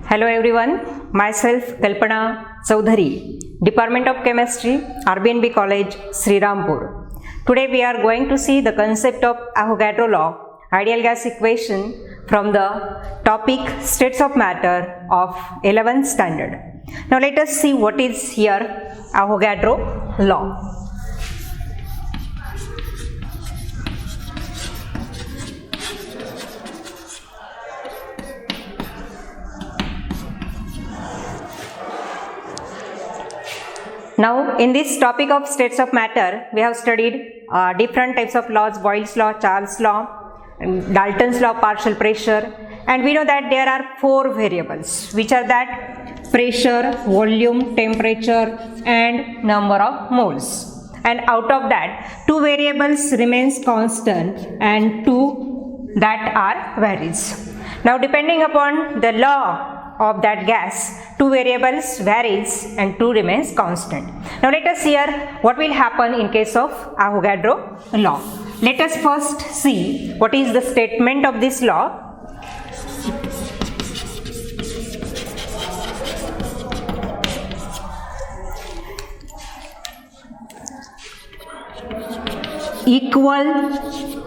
Hello everyone, myself Kalpana Chaudhary, Department of Chemistry, RBNB College, Srirampur. Today we are going to see the concept of Avogadro law, ideal gas equation from the topic states of matter of 11th standard. Now let us see what is here Avogadro law. Now in this topic of states of matter, we have studied different types of laws, Boyle's law, Charles' law, Dalton's law, partial pressure, and we know that there are four variables, which are that pressure, volume, temperature and number of moles. And out of that, two variables remains constant and two that are varies. Now depending upon the law of that gas, two variables varies and two remains constant. Now let us hear what will happen in case of Avogadro law. Let us first see what is the statement of this law. Equal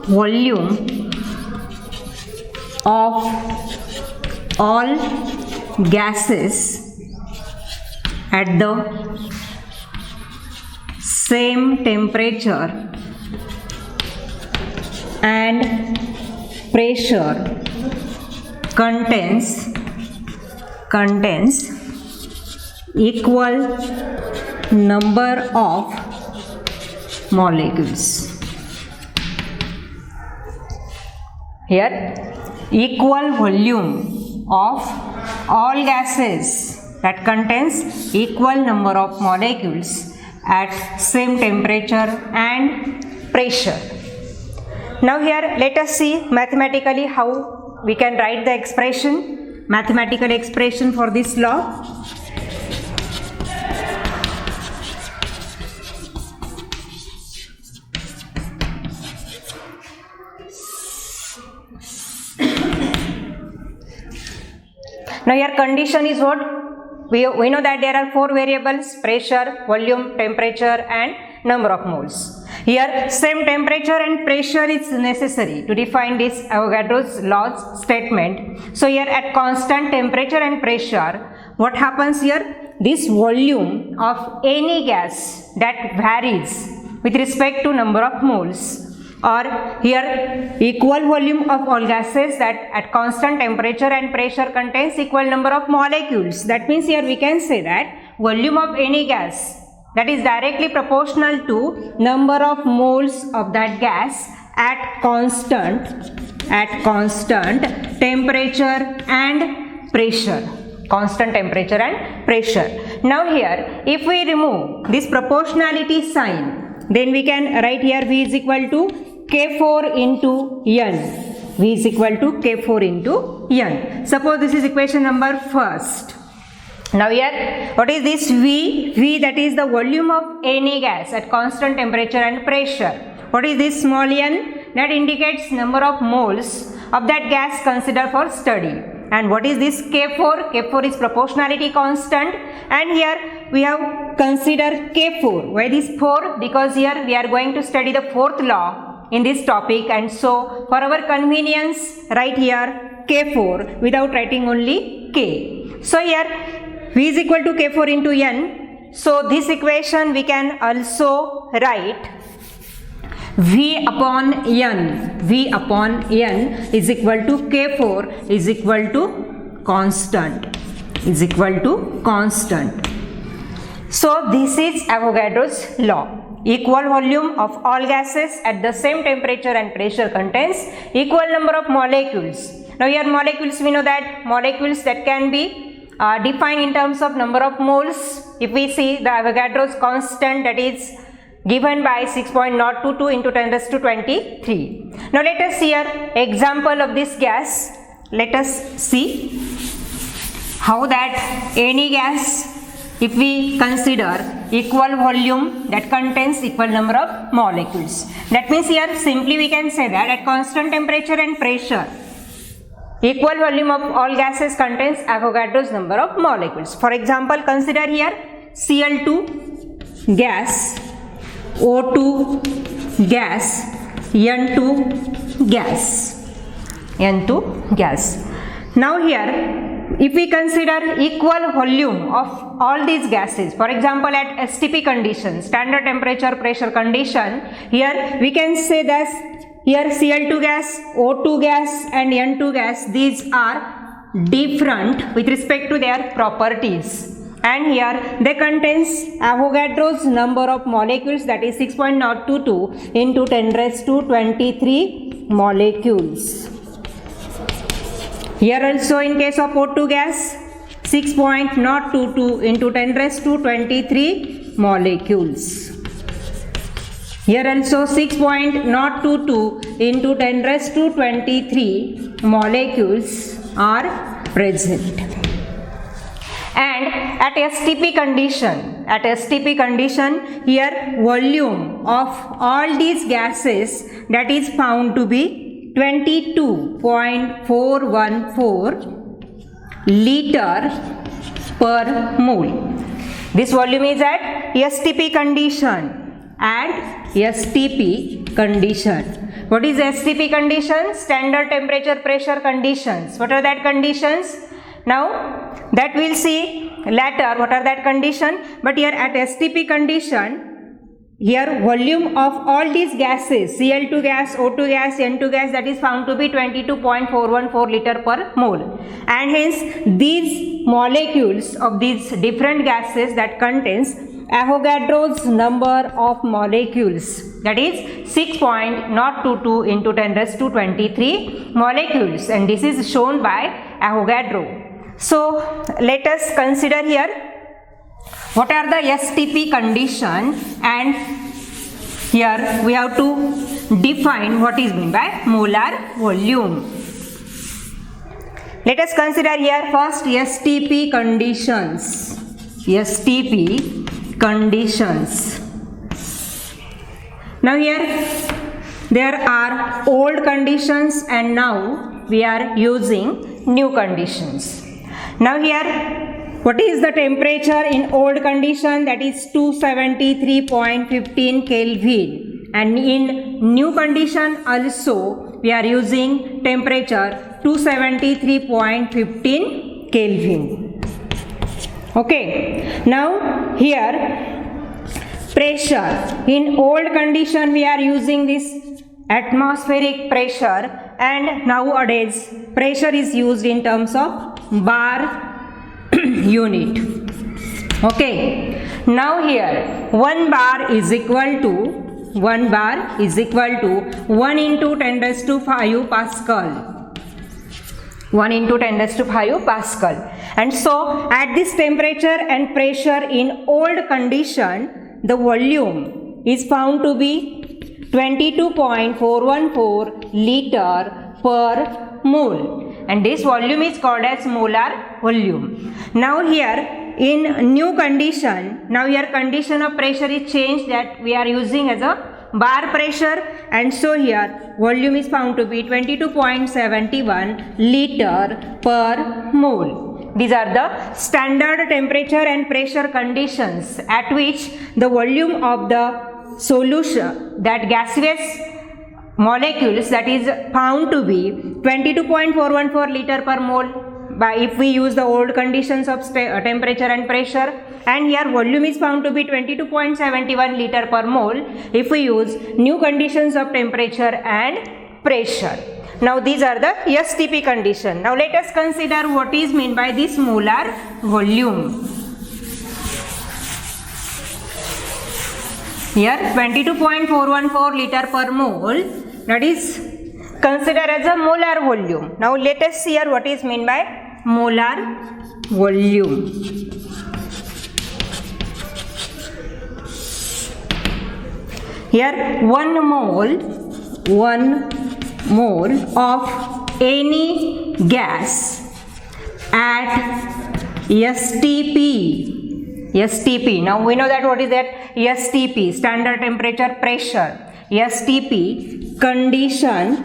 volume of all gases at the same temperature and pressure contains equal number of molecules. Here, equal volume of all gases that contains equal number of molecules at same temperature and pressure. Now here let us see mathematically how we can write the expression, mathematical expression for this law. Now your condition is what? We know that there are four variables, pressure, volume, temperature and number of moles. Here same temperature and pressure is necessary to define this Avogadro's law's statement. So here at constant temperature and pressure, what happens here? This volume of any gas that varies with respect to number of moles, or here equal volume of all gases that at constant temperature and pressure contains equal number of molecules. That means here we can say that volume of any gas that is directly proportional to number of moles of that gas at constant temperature and pressure. Constant temperature and pressure. Now here if we remove this proportionality sign, then we can write here V is equal to K4 into N. V is equal to K4 into N. Suppose this is equation number first. Now here what is this V? V, that is the volume of any gas at constant temperature and pressure. What is this small n? That indicates number of moles of that gas considered for study. And what is this K4? K4 is proportionality constant, and here we have considered K4. Why this 4? Because here we are going to study the fourth law in this topic, and so for our convenience write here K4 without writing only K. So here V is equal to K4 into N. So this equation we can also write V upon N. V upon N is equal to K4 is equal to constant. So this is Avogadro's law. Equal volume of all gases at the same temperature and pressure contains equal number of molecules. Now here molecules, we know that molecules that can be defined in terms of number of moles. If we see the Avogadro's constant, that is given by 6.022 into 10 raised to 23. Now let us see here example of this gas. Let us see how that any gas, if we consider equal volume that contains equal number of molecules. That means here simply we can say that at constant temperature and pressure, equal volume of all gases contains Avogadro's number of molecules. For example, consider here Cl2 gas, O2 gas, N2 gas, N2 gas. Now here if we consider equal volume of all these gases, for example at STP condition, standard temperature pressure condition, here we can say that here Cl2 gas, O2 gas and N2 gas, these are different with respect to their properties, and here they contains Avogadro's number of molecules, that is 6.022 into 10 raised to 23 molecules. Here also in case of O2 gas, 6.022 into 10 raised to 23 molecules. Here also 6.022 into 10 raised to 23 molecules are present. And at STP condition, here volume of all these gases, that is found to be 22.414 liter per mole. This volume is at STP condition. At STP condition. What is STP condition? Standard temperature pressure conditions. What are that conditions? Now that we'll see later what are that condition. But here at STP condition, here volume of all these gases, Cl2 gas, O2 gas, N2 gas, that is found to be 22.414 liter per mole, and hence these molecules of these different gases that contains Avogadro's number of molecules, that is 6.022 into 10 raised to 23 molecules, and this is shown by Avogadro. So let us consider here what are the STP condition, and here we have to define what is meant by molar volume. Let us consider here first STP conditions. STP conditions. Now here there are old conditions and now we are using new conditions. Now here what is the temperature in old condition? That is 273.15 Kelvin, and in new condition also we are using temperature 273.15 Kelvin. Okay, now here pressure, in old condition we are using this atmospheric pressure, and nowadays pressure is used in terms of bar unit. Okay, now here 1 bar is equal to 1 into 10 raised to 5 Pascal. 1 into 10 raised to 5 Pascal. And so at this temperature and pressure in old condition, the volume is found to be 22.414 liter per mole, and this volume is called as molar volume. Now here in new condition, now here condition of pressure is changed, that we are using as a bar pressure, and so here volume is found to be 22.71 liter per mole. These are the standard temperature and pressure conditions at which the volume of the solution, that gaseous molecules, that is found to be 22.414 liter per mole by if we use the old conditions of temperature and pressure, and here volume is found to be 22.71 liter per mole if we use new conditions of temperature and pressure. Now these are the STP condition. Now let us consider what is meant by this molar volume. Here 22.414 liter per mole, that is considered as a molar volume. Now let us see here what is meant by molar volume. Here 1 mole of any gas at STP. Now we know that what is that? STP, standard temperature pressure. STP condition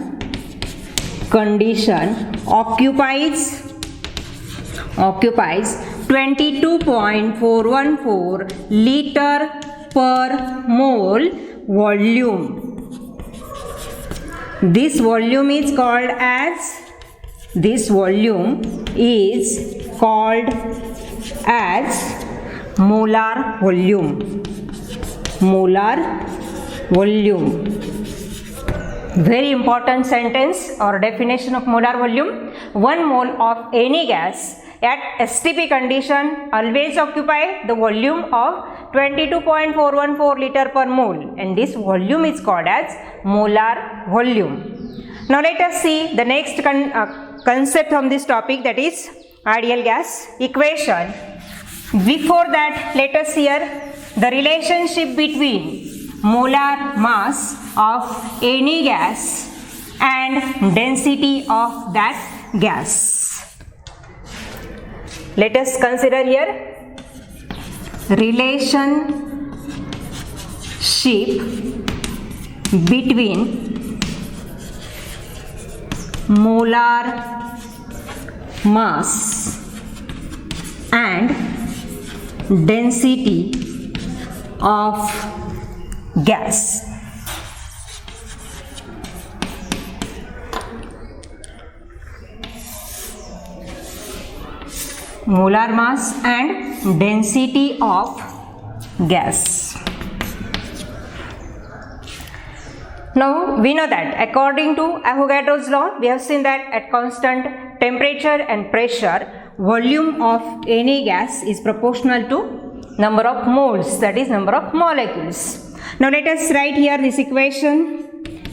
occupies 22.414 liter per mole volume. This volume is called as molar volume. Molar volume. Very important sentence or definition of molar volume. 1 mole of any gas at STP condition always occupy the volume of 22.414 liter per mole, and this volume is called as molar volume. Now let us see the next concept from this topic, that is ideal gas equation. Before that, let us hear the relationship between molar mass of any gas and density of that gas. Let us consider here relationship between molar mass and density of gas. Molar mass and density of gas. Now we know that according to Avogadro's law, we have seen that at constant temperature and pressure, volume of any gas is proportional to number of moles, that is number of molecules. Now let us write here this equation.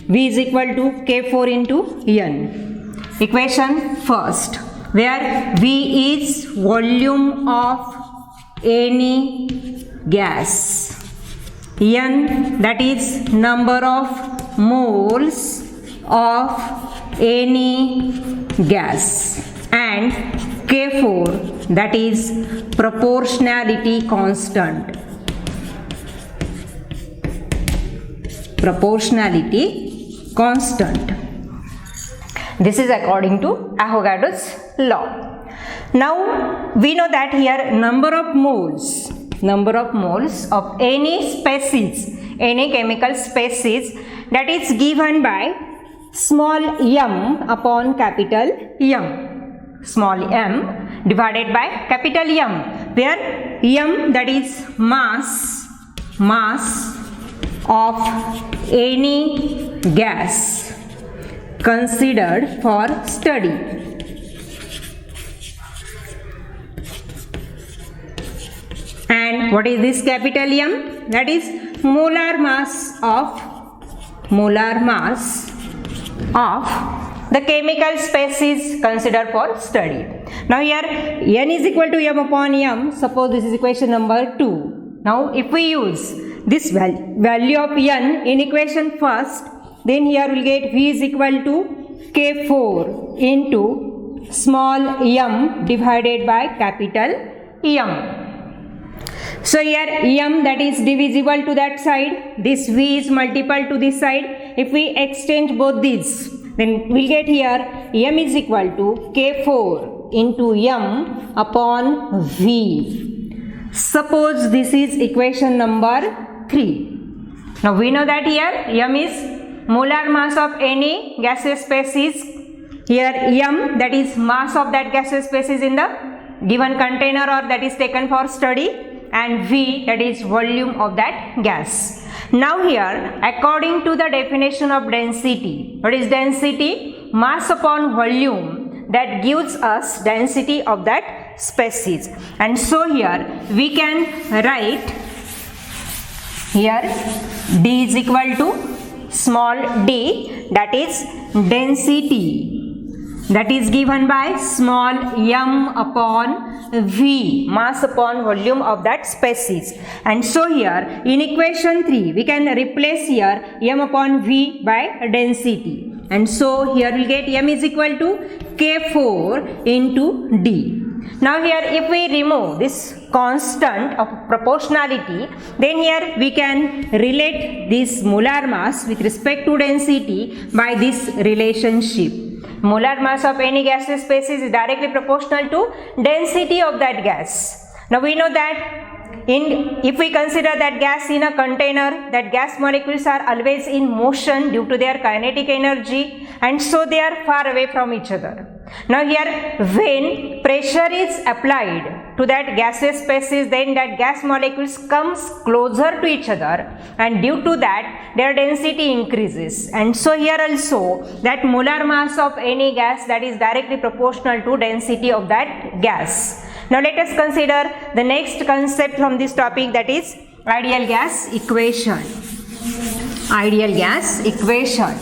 V is equal to K4 into N. Equation first, where V is volume of any gas, N that is number of moles of any gas, and K4 that is proportionality constant. Proportionality constant. This is according to Avogadro's law. Now we know that here number of moles of any species, any chemical species, that is given by small m upon capital M. Small m divided by capital M, where m that is mass of any gas considered for study. And what is this capital M? That is molar mass of the chemical species considered for study. Now here N is equal to M upon M. Suppose this is equation number 2. Now if we use this value of N in equation first, then here we will get V is equal to K4 into small m divided by capital M. So here m that is divisible to that side, this V is multiple to this side. If we exchange both these, then we will get here m is equal to K4 into m upon V. Suppose this is equation number 3. Now we know that here m is molar mass of any gaseous species. Here m that is mass of that gaseous species in the given container or that is taken for study, and V that is volume of that gas. Now here according to the definition of density, what is density? Mass upon volume that gives us density of that species. And so here we can write here D is equal to small d, that is density, that is given by small m upon V, mass upon volume of that species. And so here in equation 3 we can replace here m upon V by density, and so here we get m is equal to K4 into D. Now here if we remove this constant of proportionality, then here we can relate this molar mass with respect to density by this relationship. Molar mass of any gaseous species is directly proportional to density of that gas. Now we know that if we consider that gas in a container, that gas molecules are always in motion due to their kinetic energy, and so they are far away from each other. Now here, when pressure is applied to that gaseous species, then that gas molecules comes closer to each other, and due to that their density increases. And so here also, that molar mass of any gas, that is directly proportional to density of that gas. Now let us consider the next concept from this topic, that is ideal gas equation. Ideal gas equation.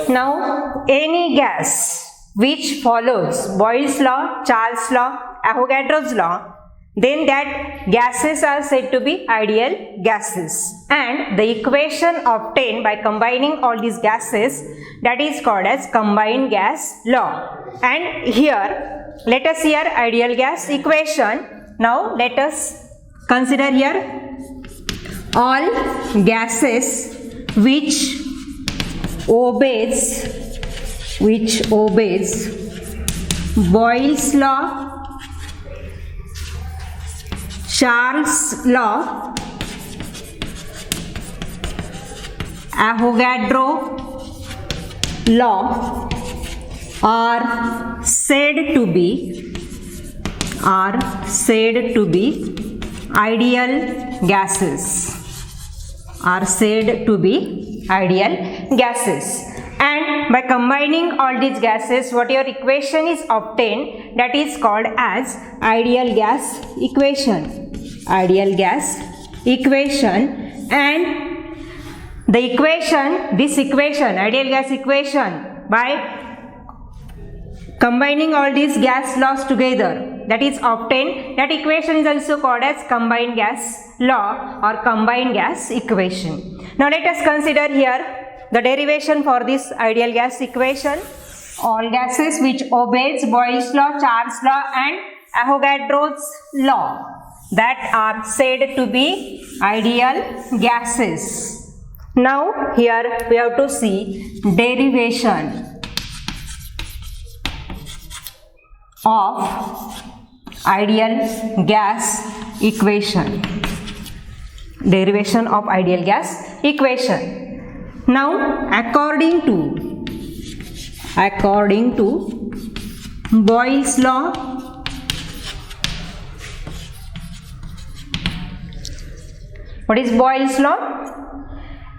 Now any gas which follows Boyle's law, Charles' law, Avogadro's law, then that gases are said to be ideal gases. And the equation obtained by combining all these gases, that is called as combined gas law. And here, let us hear ideal gas equation. Now let us consider here all gases which obeys Boyle's law, Charles' law, Avogadro law are said to be ideal gases. Are said to be ideal gases. And by combining all these gases, what your equation is obtained, that is called as ideal gas equation. Ideal gas equation. And the equation, this equation, ideal gas equation, by combining all these gas laws together, that is obtained, that equation is also called as combined gas law or combined gas equation. Now let us consider here the derivation for this ideal gas equation. All gases which obeys Boyle's law, Charles' law and Avogadro's law, that are said to be ideal gases. Now here we have to see derivation of ideal gas equation. Derivation of ideal gas equation. Now according to Boyle's law, what is Boyle's law?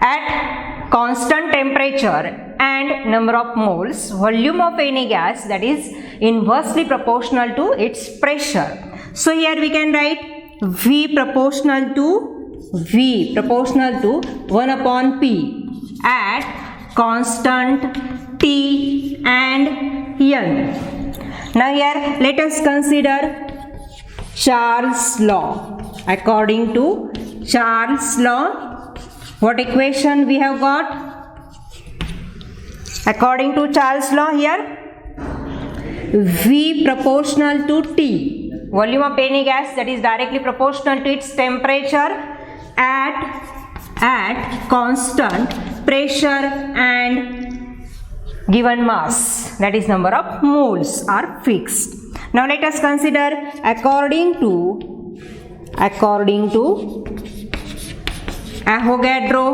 At constant temperature and number of moles, volume of any gas, that is inversely proportional to its pressure. So here we can write V proportional to 1 upon P at constant T and N. Now here let us consider Charles' law. According to Charles' law, what equation we have got? According to Charles' law here, V proportional to T, volume of any gas, that is directly proportional to its temperature at constant pressure and given mass, that is number of moles, are fixed. Now let us consider according to Avogadro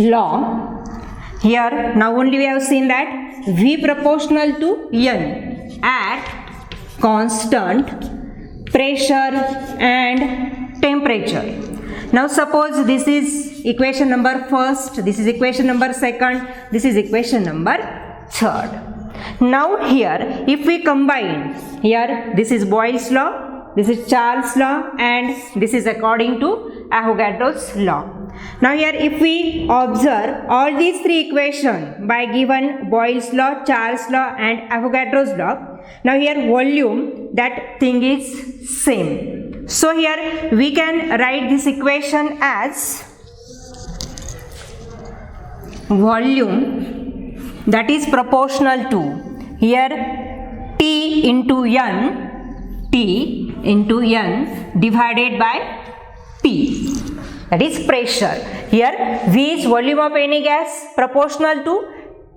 law. Here now only we have seen that V proportional to N at constant pressure and temperature. Now suppose this is equation number first, this is equation number second, this is equation number third. Now here if we combine, here this is Boyle's law, this is Charles' law and this is according to Avogadro's law. Now here if we observe all these three equations by given Boyle's law, Charles' law and Avogadro's law, now here volume, that thing is same. So here we can write this equation as volume, that is proportional to, here T into N divided by P. that is pressure. Here V is volume of any gas proportional to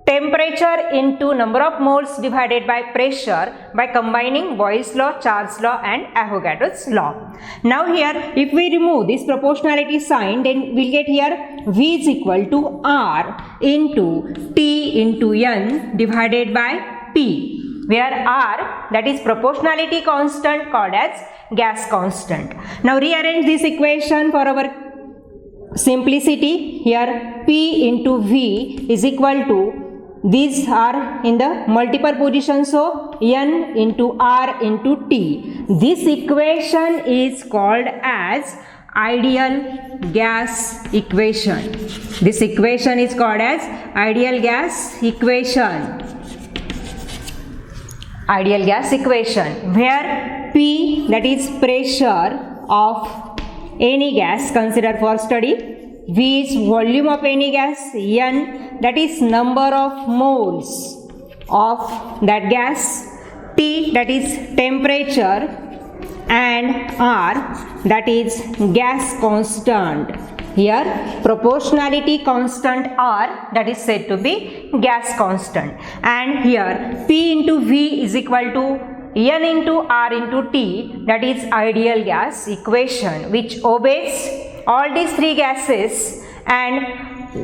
temperature into number of moles divided by pressure by combining Boyle's law, Charles' law and Avogadro's law. Now here if we remove this proportionality sign, then we'll get here V is equal to R into T into N divided by P, where R, that is proportionality constant, called as gas constant. Now rearrange this equation for our simplicity. Here P into V is equal to, these are in the multiple position, so N into R into T. This equation is called as ideal gas equation. This equation is called as ideal gas equation. Ideal gas equation, where P, that is pressure of any gas considered for study, V is volume of any gas, N, that is number of moles of that gas, T, that is temperature, and R, that is gas constant. Here proportionality constant R, that is said to be gas constant, and here P into V is equal to N into R into T, that is ideal gas equation, which obeys all these three gases, and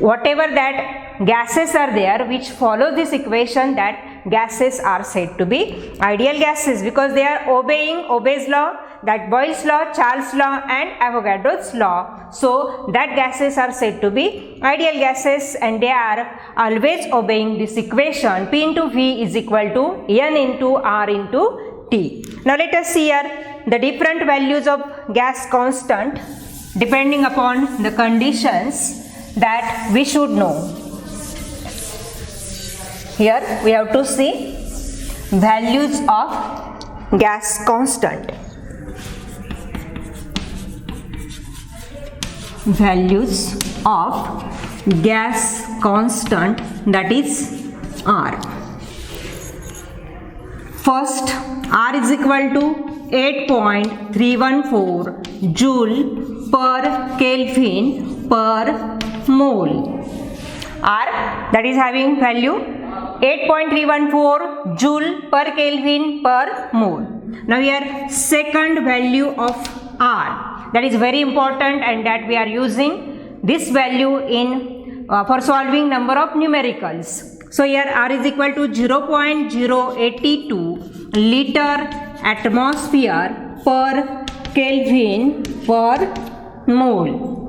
whatever that gases are there which follow this equation, that gases are said to be ideal gases, because they are obeying Obe's law, that Boyle's law, Charles' law and Avogadro's law. So that gases are said to be ideal gases, and they are always obeying this equation. P into V is equal to N into R into T. Now let us see here the different values of gas constant depending upon the conditions that we should know. Here we have to see values of gas constant. Values of gas constant, that is R. First, R is equal to 8.314 joule per Kelvin per mole. R, that is having value 8.314 joule per Kelvin per mole. Now here second value of R, that is very important, and that we are using this value in for solving number of numericals. So here R is equal to 0.082 liter atmosphere per Kelvin per mole.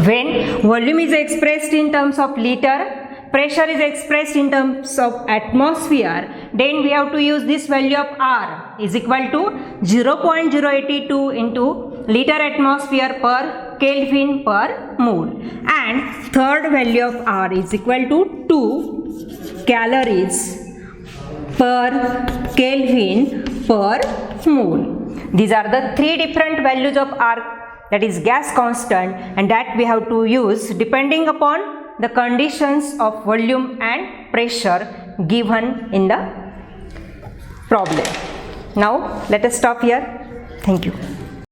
When volume is expressed in terms of liter, pressure is expressed in terms of atmosphere, then we have to use this value of R is equal to 0.082 into liter atmosphere per Kelvin per mole, and third value of R is equal to 2 calories per Kelvin per mole. These are the three different values of R, that is gas constant, and that we have to use depending upon the conditions of volume and pressure given in the problem. Now let us stop here. Thank you.